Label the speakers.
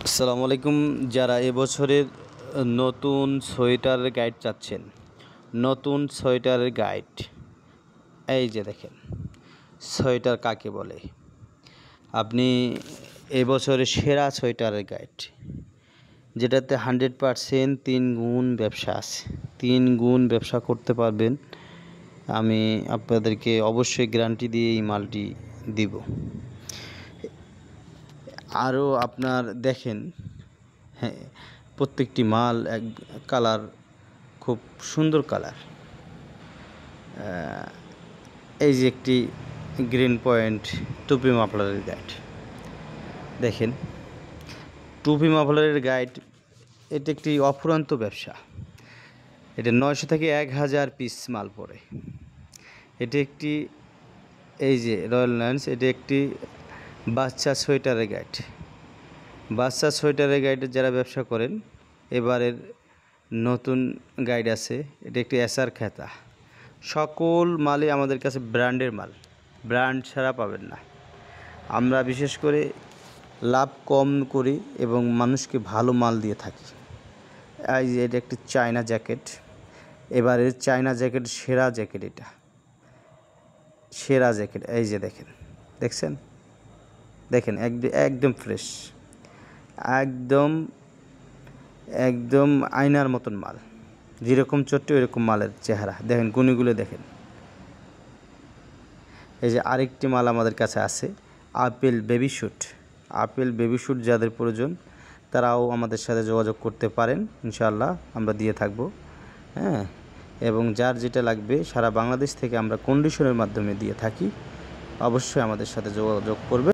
Speaker 1: আসসালামু আলাইকুম। যারা এবছরের নতুন সোয়েটারের গাইড চাচ্ছেন, নতুন সোয়েটারের গাইড, এই যে দেখেন সোয়েটার কাকে বলে। আপনি এবছরের সেরা সোয়েটারের গাইড, যেটাতে 100% 3 গুণ ব্যবসা আছে, 3 গুণ ব্যবসা করতে পারবেন। আমি আপনাদেরকে অবশ্যই গ্যারান্টি দিয়ে এই মালটি দিব। আরও আপনার দেখেন, হ্যাঁ, প্রত্যেকটি মাল এক কালার, খুব সুন্দর কালার। এই যে একটি গ্রিন পয়েন্ট টুপি মাফলারের গাইড দেখেন, টুপি মাফলারের গাইড, এটা একটি অফুরন্ত ব্যবসা। এটা 900 থেকে 1000 পিস মাল পড়ে। এটি একটি, এই যে রয়্যাল ল্যান্স, এটি একটি বাচ্চা সোয়েটারের গাইড। বাচ্চা সোয়েটারের গাইডের যারা ব্যবসা করেন, এবারের নতুন গাইড আছে, এটা একটি এসআর খেতা। সকল মালই আমাদের কাছে ব্র্যান্ডের মাল, ব্র্যান্ড ছাড়া পাবেন না। আমরা বিশেষ করে লাভ কম করি এবং মানুষকে ভালো মাল দিয়ে থাকি। এই যে এটা একটি চায়না জ্যাকেট, এবারের চায়না জ্যাকেট সেরা জ্যাকেট, এটা সেরা জ্যাকেট। এই যে দেখেন, দেখছেন, দেখেন একদম ফ্রেশ, একদম একদম আয়নার মতন মাল, যেরকম চট্টে ওইরকম মালের চেহারা। দেখেন গুণিগুলো দেখেন। এই যে আরেকটি মাল আমাদের কাছে আছে, apple baby sweet. Apple baby sweet যাদের প্রয়োজন, তারাও আমাদের সাথে যোগাযোগ করতে পারেন, ইনশাআল্লাহ আমরা দিয়ে থাকবো। হ্যাঁ, এবং যার যেটা লাগবে সারা বাংলাদেশ থেকে আমরা কন্ডিশনের মাধ্যমে দিয়ে থাকি। অবশ্যই আমাদের সাথে যোগাযোগ করবে।